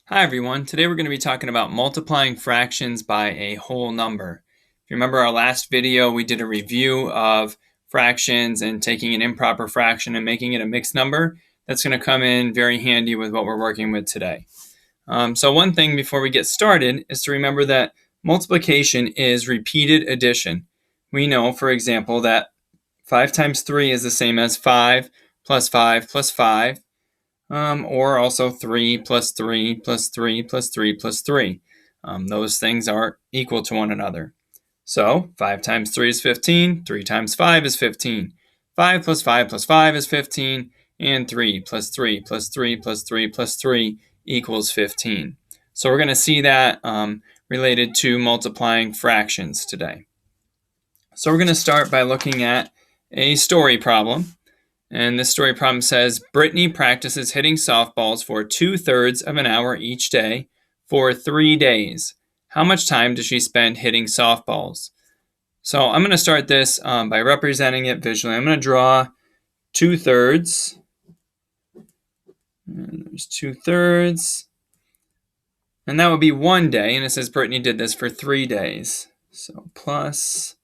Hi everyone, today we're going to be talking about multiplying fractions by a whole number. If you remember our last video, we did a review of fractions and taking an improper fraction and making it a mixed number. That's going to come in very handy with what we're working with today. So one thing before we get started is to remember that multiplication is repeated addition. We know, for example, that 5 times 3 is the same as 5 plus 5 plus 5. Or also 3 plus 3 plus 3 plus 3 plus 3. Those things are equal to one another. So 5 times 3 is 15, 3 times 5 is 15, 5 plus 5 plus 5 is 15, and 3 plus 3 plus 3 plus 3 plus 3 equals 15. So we're going to see that related to multiplying fractions today. So we're going to start by looking at a story problem. And this story problem says, Brittany practices hitting softballs for 2/3 of an hour each day for 3 days. How much time does she spend hitting softballs? So I'm going to start this by representing it visually. I'm going to draw 2/3. And there's 2/3. And that would be 1 day. And it says Brittany did this for 3 days. So plus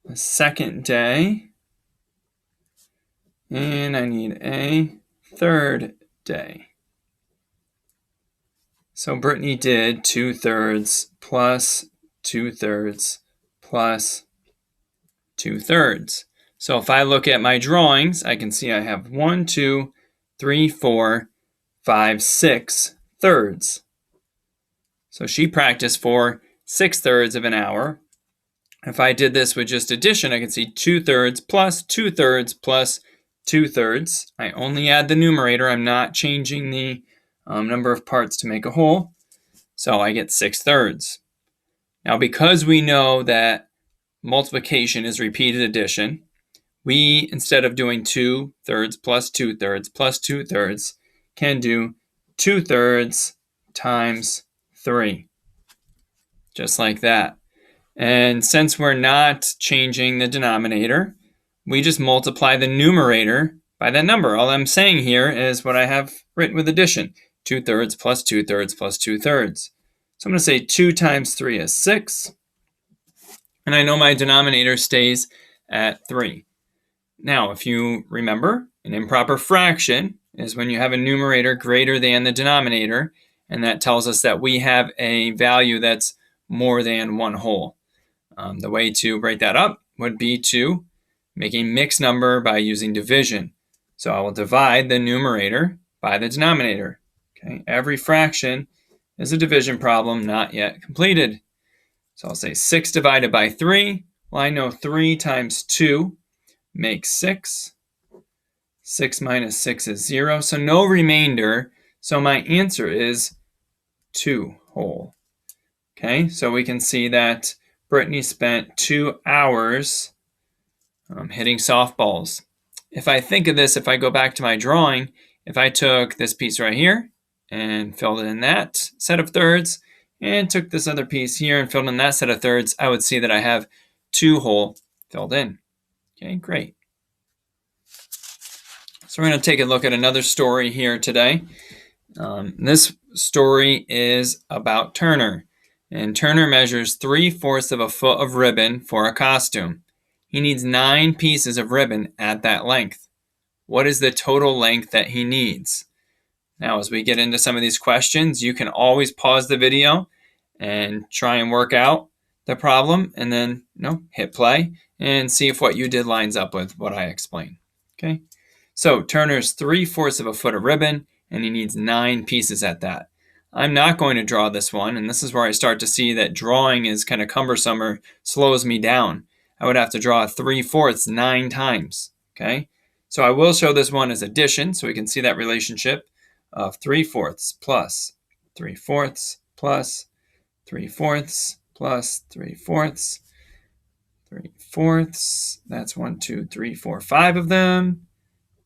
a second day. And I need a third day. So Brittany did 2/3 plus 2/3 plus 2/3. So if I look at my drawings, I can see I have 1, 2, 3, 4, 5, 6 thirds. So she practiced for 6/3 of an hour. If I did this with just addition, I can see 2/3 plus 2/3 plus 2/3. I only add the numerator. I'm not changing the number of parts to make a whole. So I get 6/3. Now, because we know that multiplication is repeated addition, we, instead of doing 2/3 plus 2/3 plus 2/3, can do 2/3 times 3. Just like that. And since we're not changing the denominator, we just multiply the numerator by that number. All I'm saying here is what I have written with addition. 2/3 plus 2/3 plus 2/3. So I'm going to say 2 times 3 is 6. And I know my denominator stays at 3. Now, if you remember, an improper fraction is when you have a numerator greater than the denominator. And that tells us that we have a value that's more than one whole. The way to break that up would be to make a mixed number by using division. So I will divide the numerator by the denominator. Okay, every fraction is a division problem not yet completed. So I'll say 6 divided by 3. Well, I know 3 times 2 makes 6. 6 minus 6 is 0, so no remainder. So my answer is 2 whole. Okay, so we can see that Brittany spent 2 hours hitting softballs. If I think of this, if I go back to my drawing, if I took this piece right here and filled in that set of thirds, and took this other piece here and filled in that set of thirds, I would see that I have 2 whole filled in. Okay, great. So we're going to take a look at another story here today. This story is about Turner. And Turner measures 3/4 of a foot of ribbon for a costume. He needs 9 pieces of ribbon at that length. What is the total length that he needs? Now, as we get into some of these questions, you can always pause the video and try and work out the problem, and then hit play and see if what you did lines up with what I explained. Okay, so Turner's 3/4 of a foot of ribbon, and he needs 9 pieces at that. I'm not going to draw this one, and this is where I start to see that drawing is kind of cumbersome or slows me down. I would have to draw 3/4 9 times. Okay, so I will show this one as addition, so we can see that relationship of 3/4 plus 3/4 plus 3/4 plus 3/4. 3/4. That's 1, 2, 3, 4, 5 of them.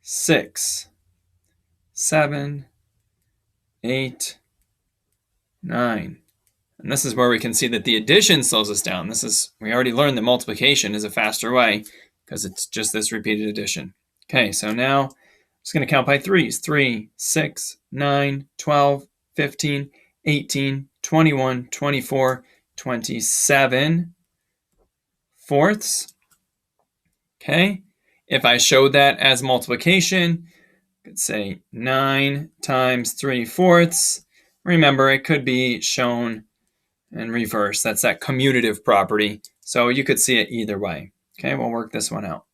6, 7, 8, 9. And this is where we can see that the addition slows us down. We already learned that multiplication is a faster way because it's just this repeated addition. Okay, so now just going to count by threes. 3, 6, 9, 12, 15, 18, 21, 24, 27 fourths. Okay. If I showed that as multiplication, I could say 9 times 3 fourths. Remember, it could be shown in reverse. That's that commutative property. So you could see it either way. Okay, we'll work this one out.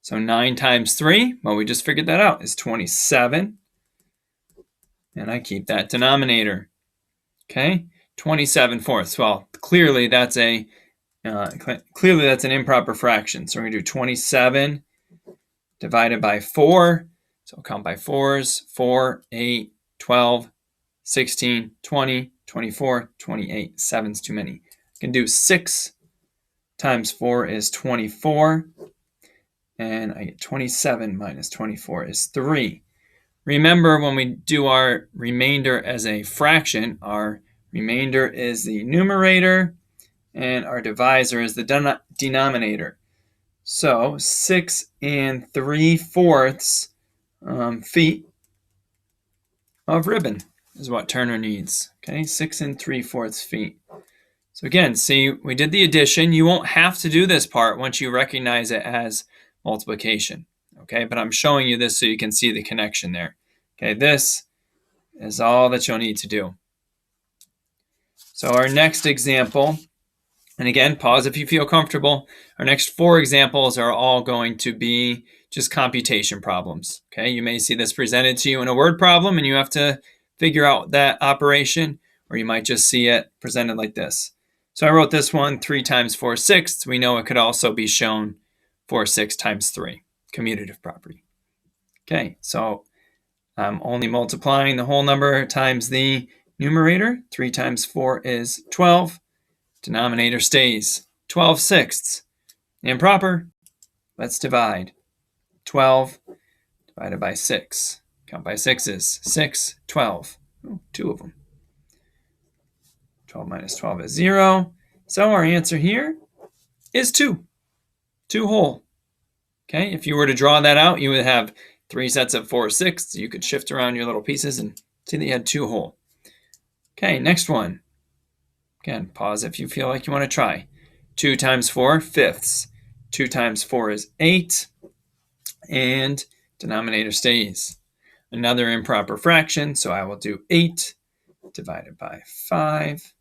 So 9 times 3, well, we just figured that out, is 27. And I keep that denominator. Okay, 27 fourths. Well, clearly that's an improper fraction. So we're going to do 27 divided by 4. So I'll count by 4s. 4, 8, 12, 16, 20, 24, 28. 7's too many. I can do 6 times 4 is 24. And I get 27 minus 24 is 3. Remember, when we do our remainder as a fraction, our remainder is the numerator and our divisor is the denominator. So 6 3/4 feet of ribbon is what Turner needs. Okay, 6 3/4 feet. So again, see, we did the addition. You won't have to do this part once you recognize it as multiplication. Okay, but I'm showing you this so you can see the connection there. Okay, this is all that you'll need to do. So our next example, and again, pause if you feel comfortable. Our next 4 examples are all going to be just computation problems. Okay, you may see this presented to you in a word problem and you have to figure out that operation, or you might just see it presented like this. So I wrote this one 3 times 4/6. We know it could also be shown 4/6 times 3, commutative property. Okay, so I'm only multiplying the whole number times the numerator. 3 times 4 is 12. Denominator stays 12/6. Improper. Let's divide. 12 divided by 6. Count by 6's. 6, 12. Oh, 2 of them. 12 minus 12 is 0. So our answer here is 2. 2 whole. Okay, if you were to draw that out, you would have 3 sets of 4/6. You could shift around your little pieces and see that you had 2 whole. Okay, next one. Again, pause if you feel like you want to try. 2 times 4 fifths. 2 times 4 is 8. And denominator stays. Another improper fraction, so I will do 8 divided by 5.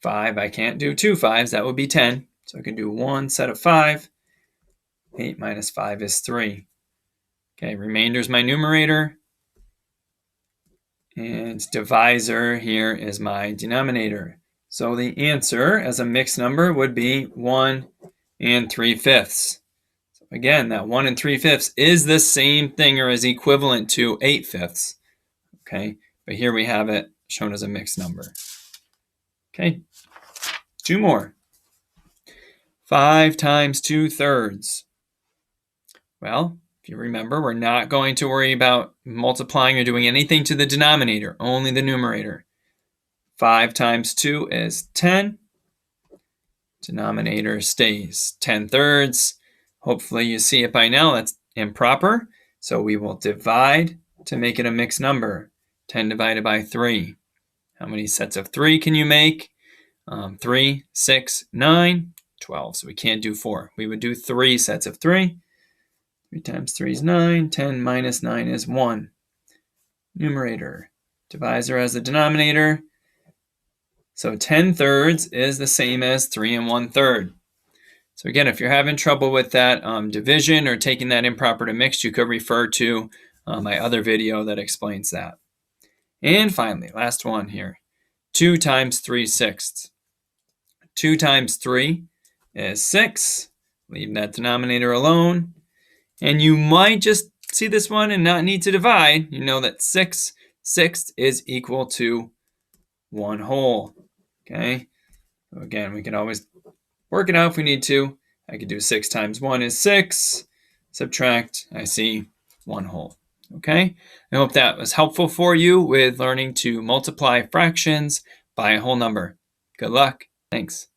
5, I can't do 2 5s. That would be 10. So I can do 1 set of 5. 8 minus 5 is 3. Okay, remainder is my numerator. And divisor here is my denominator. So the answer as a mixed number would be 1 3/5. So again, that 1 3/5 is the same thing or is equivalent to 8/5. Okay, but here we have it shown as a mixed number. Okay, 2 more. 5 times 2/3. Well, if you remember, we're not going to worry about multiplying or doing anything to the denominator, only the numerator. 5 times 2 is 10. Denominator stays 10/3. Hopefully you see it by now. That's improper. So we will divide to make it a mixed number. 10 divided by 3. How many sets of 3 can you make? 3, 6, 9, 12. So we can't do 4. We would do 3 sets of 3. 3 times 3 is 9. 10 minus 9 is 1. Numerator. Divisor as the denominator. So 10/3 is the same as 3 1/3. So again, if you're having trouble with that division or taking that improper to mixed, you could refer to my other video that explains that. And finally, last one here. 2 times 3/6. 2 times 3 is 6. Leave that denominator alone. And you might just see this one and not need to divide. You know that 6/6 is equal to 1 whole. Okay. So again, we can always work it out if we need to. I could do 6 times 1 is 6. Subtract, I see 1 whole. Okay. I hope that was helpful for you with learning to multiply fractions by a whole number. Good luck. Thanks.